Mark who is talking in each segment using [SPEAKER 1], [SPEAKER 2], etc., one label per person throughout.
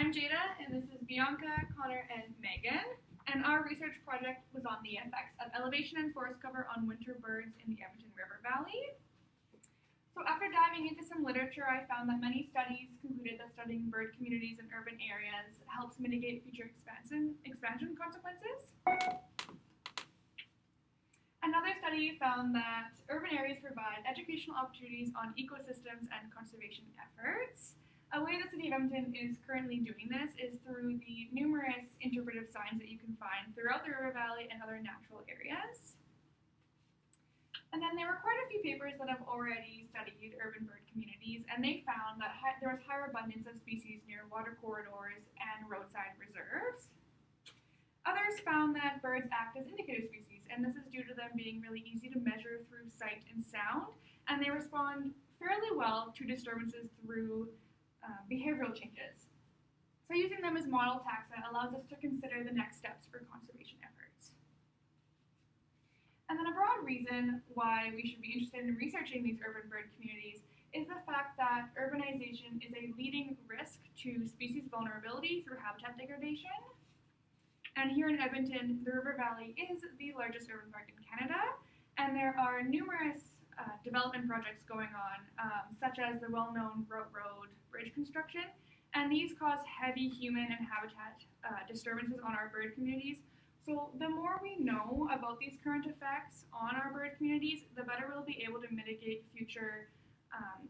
[SPEAKER 1] I'm Jada, and this is Bianca, Connor, and Megan. And our research project was on the effects of elevation and forest cover on winter birds in the Edmonton River Valley. So after diving into some literature, I found that many studies concluded that studying bird communities in urban areas helps mitigate future expansion consequences. Another study found that urban areas provide educational opportunities on ecosystems and conservation efforts. A way the City of Edmonton is currently doing this is through the numerous interpretive signs that you can find throughout the river valley and other natural areas. And then there were quite a few papers that have already studied urban bird communities, and they found that there was higher abundance of species near water corridors and roadside reserves. Others found that birds act as indicator species, and this is due to them being really easy to measure through sight and sound, and they respond fairly well to disturbances through behavioral changes. So using them as model taxa allows us to consider the next steps for conservation efforts. And then a broad reason why we should be interested in researching these urban bird communities is the fact that urbanization is a leading risk to species vulnerability through habitat degradation. And here in Edmonton, the River Valley is the largest urban park in Canada, and there are numerous development projects going on, such as the well-known Route Road bridge construction, and these cause heavy human and habitat disturbances on our bird communities. So the more we know about these current effects on our bird communities, the better we'll be able to mitigate future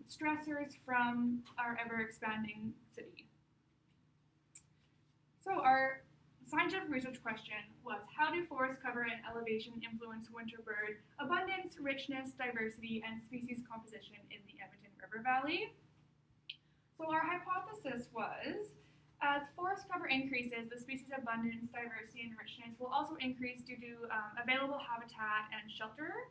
[SPEAKER 1] stressors from our ever-expanding city. So our scientific research question was, how do forest cover and elevation influence winter bird abundance, richness, diversity, and species composition in the Edmonton River Valley? So our hypothesis was, as forest cover increases, the species abundance, diversity, and richness will also increase due to available habitat and shelter.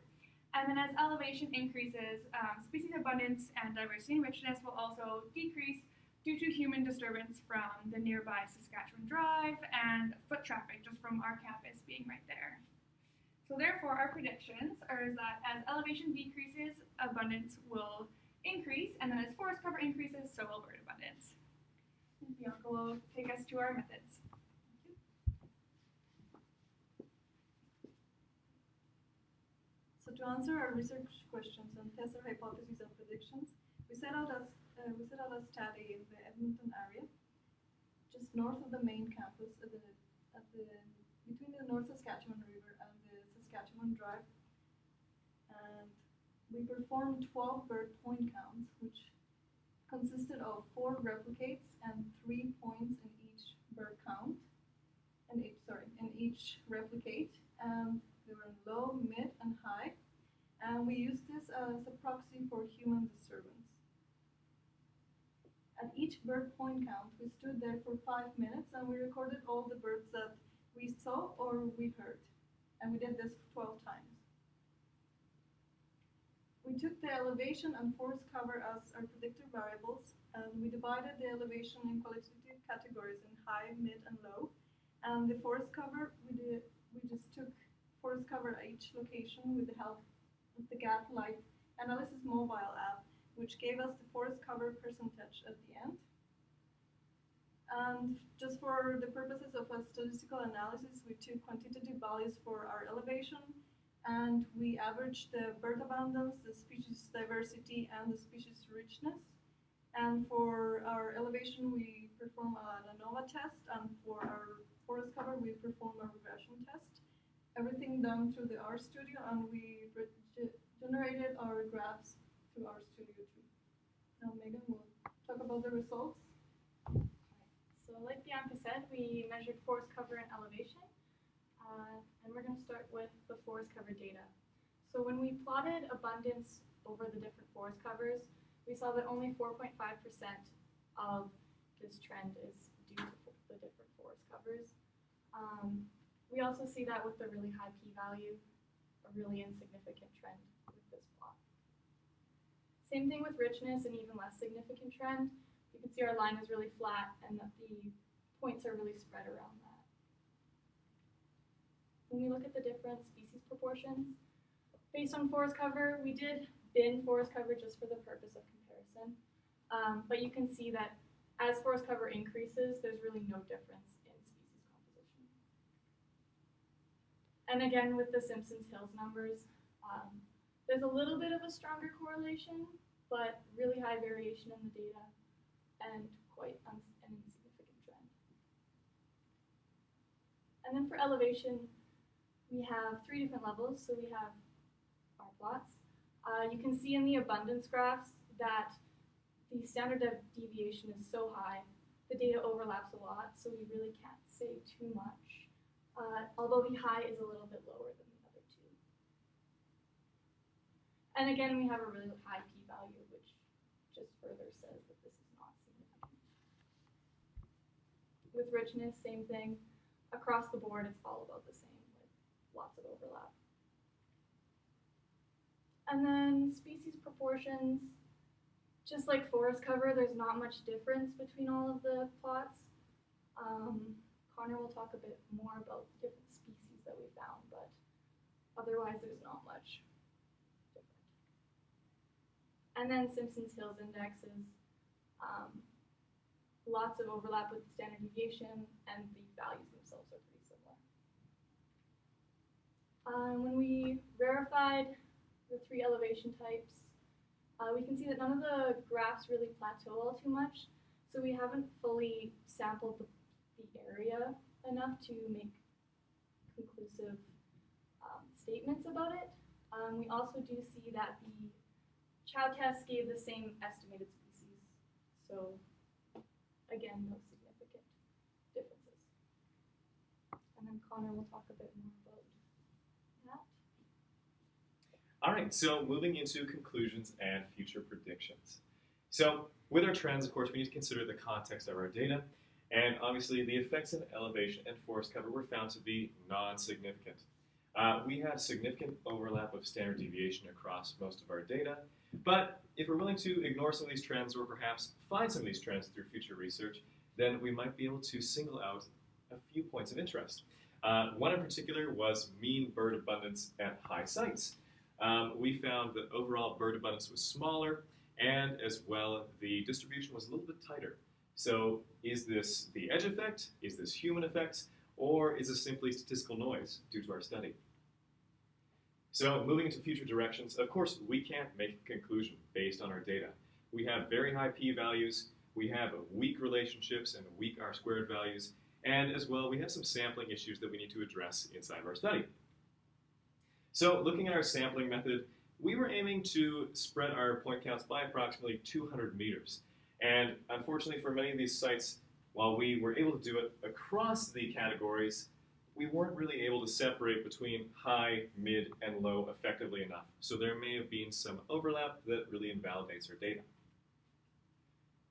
[SPEAKER 1] And then as elevation increases, species abundance and diversity and richness will also decrease due to human disturbance from the nearby Saskatchewan Drive and foot traffic just from our campus being right there. So therefore, our predictions are that as elevation decreases, abundance will increase, and then as forest cover increases, so will bird abundance. And Bianca will take us to our methods.
[SPEAKER 2] So to answer our research questions and test our hypotheses and predictions, we set out a study in the Edmonton area, just north of the main campus, between the North Saskatchewan River and the Saskatchewan Drive. And we performed 12 bird point counts, which consisted of 4 replicates and 3 points in each bird count, in each replicate. And they were in low, mid, and high. And we used this as a proxy for human disturbance. At each bird point count, we stood there for 5 minutes and we recorded all the birds that we saw or we heard. And we did this 12 times. We took the elevation and forest cover as our predictor variables, and we divided the elevation in qualitative categories in high, mid, and low. And the forest cover, we just took forest cover at each location with the help of the GAP Light Analysis mobile app, which gave us the forest cover percentage at the end. And just for the purposes of a statistical analysis, we took quantitative values for our elevation, and we averaged the bird abundance, the species diversity, and the species richness. And for our elevation, we perform an ANOVA test, and for our forest cover, we perform a regression test. Everything done through the RStudio, and we generated our graphs through RStudio too. Now Megan will talk about the results.
[SPEAKER 3] So like Bianca said, we measured forest cover and elevation, and we're going to start with the forest cover data. So when we plotted abundance over the different forest covers, we saw that only 4.5% of this trend is due to the different forest covers. We also see that with the really high p-value, a really insignificant trend with this plot. Same thing with richness, an even less significant trend. You can see our line is really flat and that the points are really spread around that. When we look at the different species proportions, based on forest cover, we did bin forest cover just for the purpose of comparison. But you can see that as forest cover increases, there's really no difference in species composition. And again, with the Simpsons Hills numbers, there's a little bit of a stronger correlation, but really high variation in the data and quite an insignificant trend. And then for elevation, we have 3 different levels. So we have our plots. You can see in the abundance graphs that the standard deviation is so high, the data overlaps a lot, so we really can't say too much. Although the high is a little bit lower than the other 2. And again, we have a really high p-value, which just further says that this is not significant. With richness, same thing. Across the board, it's all about the same, with lots of overlap. And then species proportions, just like forest cover, there's not much difference between all of the plots. Connor will talk a bit more about different species that we found, but otherwise there's not much different. And then Simpsons Hills indexes, lots of overlap with standard deviation, and the values themselves are pretty similar. When we verified the 3 elevation types, we can see that none of the graphs really plateau all too much, so we haven't fully sampled the area enough to make conclusive statements about it. We also do see that the Chow test gave the same estimated species, so again, no significant differences. And then Connor will talk a bit more about that.
[SPEAKER 4] All right, so moving into conclusions and future predictions. So with our trends, of course, we need to consider the context of our data, and obviously the effects of elevation and forest cover were found to be non-significant. We had significant overlap of standard deviation across most of our data, but if we're willing to ignore some of these trends or perhaps find some of these trends through future research, then we might be able to single out a few points of interest. One in particular was mean bird abundance at high sites. We found that overall bird abundance was smaller, and as well the distribution was a little bit tighter. So is this the edge effect, is this human effects, or is this simply statistical noise due to our study? So moving into future directions, of course we can't make a conclusion based on our data. We have very high p-values, we have weak relationships and weak r-squared values, and as well we have some sampling issues that we need to address inside of our study. So looking at our sampling method, we were aiming to spread our point counts by approximately 200 meters. And unfortunately for many of these sites, while we were able to do it across the categories, we weren't really able to separate between high, mid, and low effectively enough. So there may have been some overlap that really invalidates our data.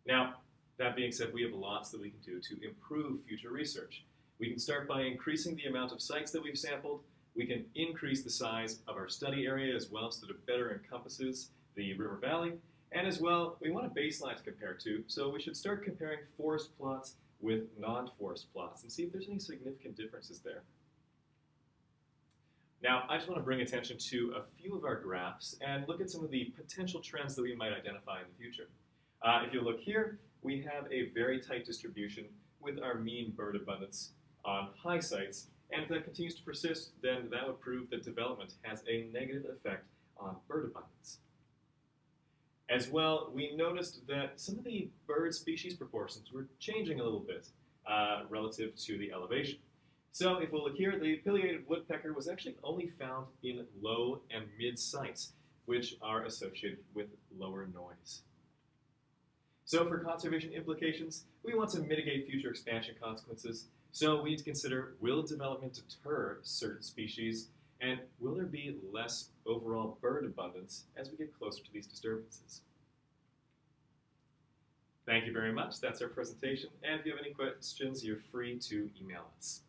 [SPEAKER 4] Now, that being said, we have lots that we can do to improve future research. We can start by increasing the amount of sites that we've sampled. We can increase the size of our study area as well so that it better encompasses the river valley. And as well, we want a baseline to compare to, so we should start comparing forest plots with non-forest plots and see if there's any significant differences there. Now, I just want to bring attention to a few of our graphs and look at some of the potential trends that we might identify in the future. If you look here, we have a very tight distribution with our mean bird abundance on high sites, and if that continues to persist, then that would prove that development has a negative effect on bird abundance. As well, we noticed that some of the bird species proportions were changing a little bit relative to the elevation. So if we look here, the pileated woodpecker was actually only found in low and mid sites, which are associated with lower noise. So for conservation implications, we want to mitigate future expansion consequences. So we need to consider, will development deter certain species, and will there be less overall bird abundance as we get closer to these disturbances? Thank you very much. That's our presentation. And if you have any questions, you're free to email us.